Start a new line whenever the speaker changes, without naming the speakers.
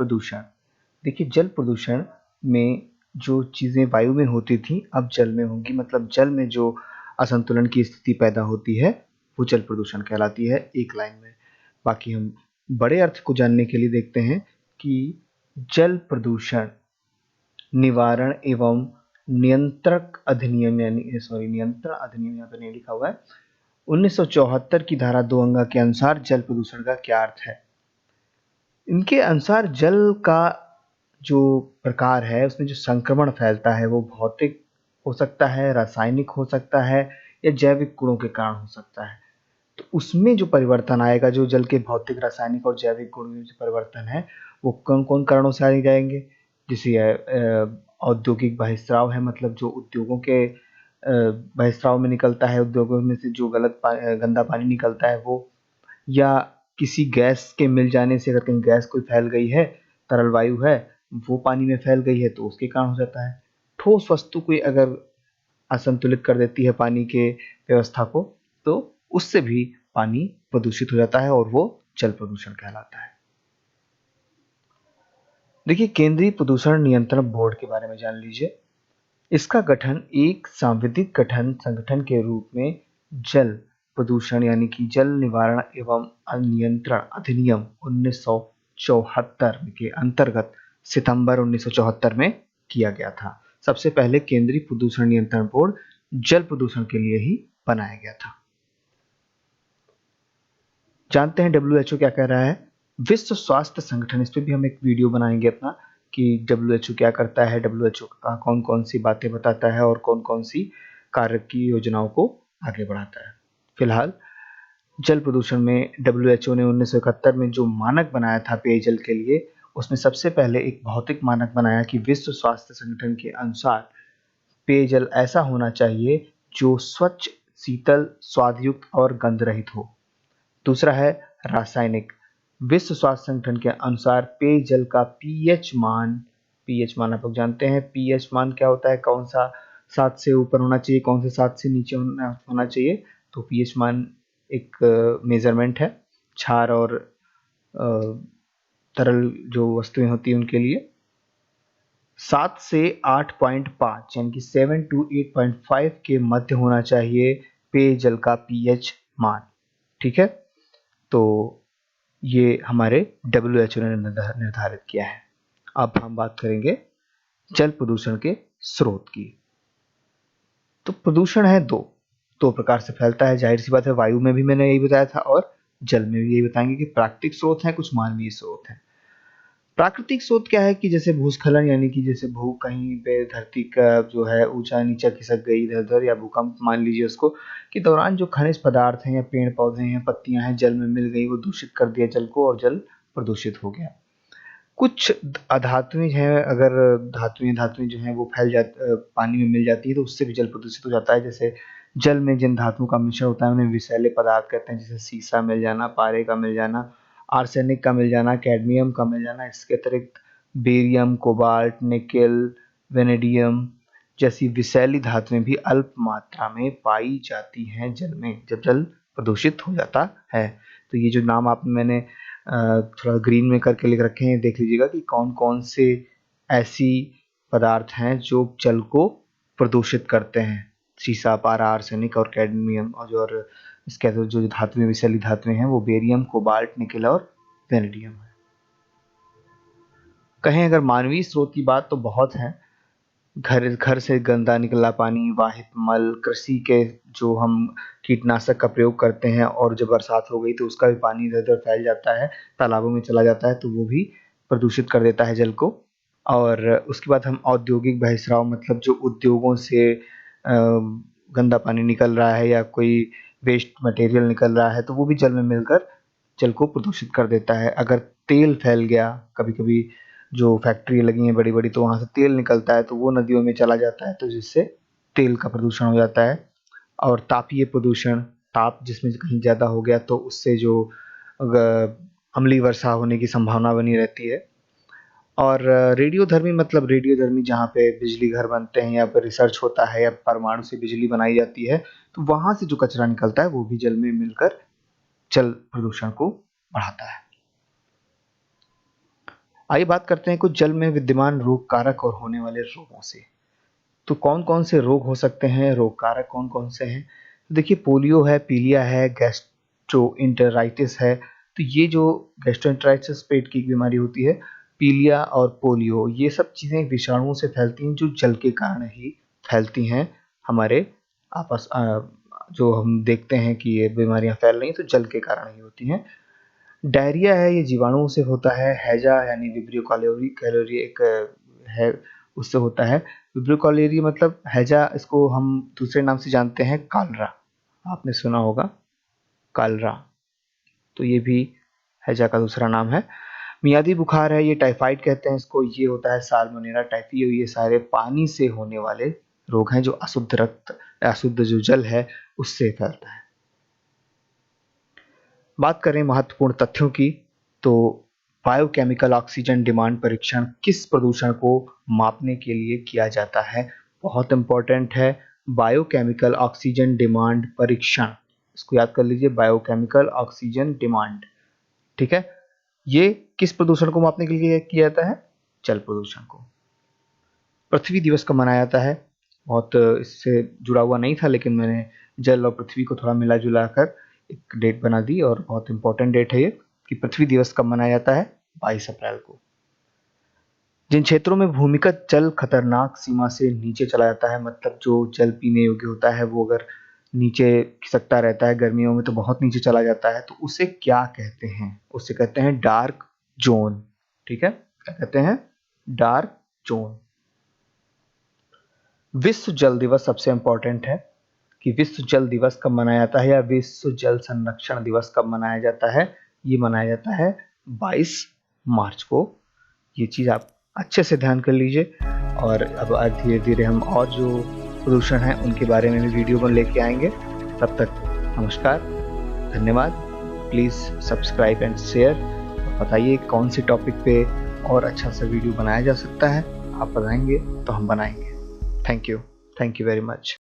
प्रदूषण। देखिए, जल प्रदूषण में जो चीज़ें वायु में होती थी अब जल में होंगी, मतलब जल में जो असंतुलन की स्थिति पैदा होती है वो जल प्रदूषण कहलाती है, एक लाइन में। बाकी हम बड़े अर्थ को जानने के लिए देखते हैं कि जल प्रदूषण निवारण एवं नियंत्रक अधिनियम नियंत्रण अधिनियम यहाँ पे नहीं लिखा हुआ है, 1974 की धारा 2 अंगा के अनुसार जल प्रदूषण का क्या अर्थ है। इनके अनुसार जल का जो प्रकार है उसमें जो संक्रमण फैलता है वो भौतिक हो सकता है, रासायनिक हो सकता है या जैविक गुणों के कारण हो सकता है। तो उसमें जो परिवर्तन आएगा, जो जल के भौतिक, रासायनिक और जैविक गुणों में जो परिवर्तन है वो कौन कौन कारणों से आ जाएंगे। जैसे औद्योगिक बहिस्राव है, मतलब जो उद्योगों के बहिस्राव में निकलता है, उद्योगों में से जो गंदा पानी निकलता है वो, या किसी गैस के मिल जाने से, अगर कहीं गैस कोई फैल गई है, तरल वायु है वो पानी में फैल गई है तो उसके कारण हो जाता है। ठोस वस्तु कोई अगर असंतुलित कर देती है पानी के व्यवस्था को तो उससे भी पानी प्रदूषित हो जाता है और वो जल प्रदूषण कहलाता है। देखिए, केंद्रीय प्रदूषण नियंत्रण बोर्ड के बारे में जान लीजिए। इसका गठन एक सांविधिक संगठन के रूप में जल प्रदूषण यानी कि जल निवारण एवं नियंत्रण अधिनियम 1974 के अंतर्गत सितंबर 1974 में किया गया था। सबसे पहले केंद्रीय प्रदूषण नियंत्रण बोर्ड जल प्रदूषण के लिए ही बनाया गया था। जानते हैं WHO क्या कह रहा है। विश्व स्वास्थ्य संगठन, इस पर भी हम एक वीडियो बनाएंगे अपना कि WHO क्या करता है, WHO का कौन कौन सी बातें बताता है और कौन कौन सी कार्य की योजनाओं को आगे बढ़ाता है। फिलहाल जल प्रदूषण में WHO ने 1971 में जो मानक बनाया था पेयजल के लिए, उसमें सबसे पहले एक भौतिक मानक बनाया कि विश्व स्वास्थ्य संगठन के अनुसार पेयजल ऐसा होना चाहिए जो स्वच्छ, शीतल, स्वादयुक्त और गंध रहित हो। दूसरा है रासायनिक। विश्व स्वास्थ्य संगठन के अनुसार पेयजल का पीएच मान आप लोग जानते हैं पीएच मान क्या होता है, कौन सा 7 से ऊपर होना चाहिए, कौन सा 7 से नीचे होना चाहिए। तो पीएच मान एक मेजरमेंट है क्षार और तरल जो वस्तुएं होती हैं उनके लिए। 7 से 8.5 यानी कि 7 to 8.5 के मध्य होना चाहिए पेयजल का पीएच मान। ठीक है, तो ये हमारे WHO ने निर्धारित किया है। अब हम बात करेंगे जल प्रदूषण के स्रोत की। तो प्रदूषण है दो प्रकार से फैलता है, जाहिर सी बात है। वायु में भी मैंने यही बताया था और जल में भी यही बताएंगे कि प्राकृतिक स्रोत हैं, कुछ मानवीय स्रोत हैं। प्राकृतिक स्रोत क्या है कि जैसे भूस्खलन, यानी कि जैसे कहीं पे धरती का जो है ऊंचा नीचा खिसक गई इधर उधर, या भूकंप मान लीजिए उसको, के दौरान जो खनिज पदार्थ हैं या पेड़ पौधे हैं, पत्तियां हैं, जल में मिल गई, वो दूषित कर दिया जल को और जल प्रदूषित हो गया। कुछ अधातुएं हैं, अगर धातुएं जो हैं वो पानी में मिल जाती है तो उससे भी जल प्रदूषित हो जाता है। जैसे जल में जिन धातुओं का मिश्रण होता है उन्हें विषैले पदार्थ कहते हैं, जैसे सीसा मिल जाना, पारे का मिल जाना, आर्सेनिक का मिल जाना, कैडमियम का मिल जाना। इसके अतिरिक्त बेरियम, कोबाल्ट, निकेल, वेनेडियम जैसी विषैली धातुएं भी अल्प मात्रा में पाई जाती हैं जल में, जब जल प्रदूषित हो जाता है। तो ये जो नाम मैंने थोड़ा ग्रीन में करके लिख रखे हैं, देख लीजिएगा कि कौन कौन से ऐसी पदार्थ हैं जो जल को प्रदूषित करते हैं। सीसा, पारा, आर्सेनिक और कैडमियम, और इसके अंदर जो धातुएं, विषैली धातुएं हैं वो बेरियम, कोबाल्ट, निकेल और वेनेडियम है। कहें अगर मानवीय स्रोत की बात तो बहुत है। घर से गंदा निकला पानी, वाहित मल, कृषि के जो हम कीटनाशक का प्रयोग करते हैं और जब बरसात हो गई तो उसका भी पानी इधर उधर फैल जाता है, तालाबों में चला जाता है, तो वो भी प्रदूषित कर देता है जल को। और उसके बाद हम औद्योगिक बहिस्राव, मतलब जो उद्योगों से गंदा पानी निकल रहा है या कोई वेस्ट मटेरियल निकल रहा है तो वो भी जल में मिलकर जल को प्रदूषित कर देता है। अगर तेल फैल गया, कभी कभी जो फैक्ट्री लगी हैं बड़ी बड़ी, तो वहां से तेल निकलता है तो वो नदियों में चला जाता है, तो जिससे तेल का प्रदूषण हो जाता है। और तापीय प्रदूषण, ताप जिसमें कहीं ज्यादा हो गया तो उससे जो अम्लीय वर्षा होने की संभावना बनी रहती है। और रेडियोधर्मी, मतलब रेडियोधर्मी जहाँ पे बिजली घर बनते हैं या पर रिसर्च होता है या परमाणु से बिजली बनाई जाती है, तो वहां से जो कचरा निकलता है वो भी जल में मिलकर जल प्रदूषण को बढ़ाता है। आइए बात करते हैं कुछ जल में विद्यमान रोग कारक और होने वाले रोगों से। तो कौन कौन से रोग हो सकते हैं, रोग कारक कौन कौन से हैं? देखिए पोलियो है, पीलिया है, गैस्ट्रोइंटेराइटिस है। तो ये जो गैस्ट्रोइंटेराइटिस पेट की एक बीमारी होती है, पीलिया और पोलियो, ये सब चीज़ें विषाणुओं से फैलती हैं जो जल के कारण ही फैलती हैं। हमारे जो हम देखते हैं कि ये बीमारियां फैल रही हैं तो जल के कारण ही होती हैं। डायरिया है, ये जीवाणुओं से होता है। हैजा यानी विब्रियो कैलोरी एक है, उससे होता है। विब्रियो कैलोरी मतलब हैजा, इसको हम दूसरे नाम से जानते हैं कालरा, आपने सुना होगा कालरा, तो ये भी हैजा का दूसरा नाम है। मियादी बुखार है, ये टाइफाइड कहते हैं इसको, ये होता है साल्मोनेला टाइफी। ये सारे पानी से होने वाले रोग हैं जो अशुद्ध रक्त, अशुद्ध जो जल है उससे फैलता है। बात करें महत्वपूर्ण तथ्यों की, तो बायोकेमिकल ऑक्सीजन डिमांड परीक्षण किस प्रदूषण को मापने के लिए किया जाता है? बहुत इंपॉर्टेंट है, बायोकेमिकल ऑक्सीजन डिमांड परीक्षण, इसको याद कर लीजिए, बायोकेमिकल ऑक्सीजन डिमांड। ठीक है, ये किस प्रदूषण को मापने के लिए किया जाता है? जल प्रदूषण को। पृथ्वी दिवस कब मनाया जाता है? बहुत इससे जुड़ा हुआ नहीं था, लेकिन मैंने जल और पृथ्वी को थोड़ा मिला जुला कर एक डेट बना दी, और बहुत इंपॉर्टेंट डेट है ये कि पृथ्वी दिवस कब मनाया जाता है? 22 अप्रैल को। जिन क्षेत्रों में भूमिगत जल खतरनाक सीमा से नीचे चला जाता है, मतलब जो जल पीने योग्य होता है वो अगर नीचे खिसकता रहता है गर्मियों में तो बहुत नीचे चला जाता है, तो उसे क्या कहते हैं? उसे कहते हैं डार्क जोन। ठीक है, क्या कहते हैं? Dark zone. विश्व जल दिवस सबसे इंपॉर्टेंट है कि विश्व जल दिवस कब मनाया जाता है, या विश्व जल संरक्षण दिवस कब मनाया जाता है? ये मनाया जाता है 22 मार्च को। ये चीज़ आप अच्छे से ध्यान कर लीजिए। और अब धीरे धीरे हम और जो प्रदूषण है उनके बारे में भी वीडियो में लेके आएंगे। तब तक नमस्कार, धन्यवाद। Please subscribe and share. बताइए कौन सी टॉपिक पे और अच्छा सा वीडियो बनाया जा सकता है, आप बताएंगे तो हम बनाएंगे। Thank you very much.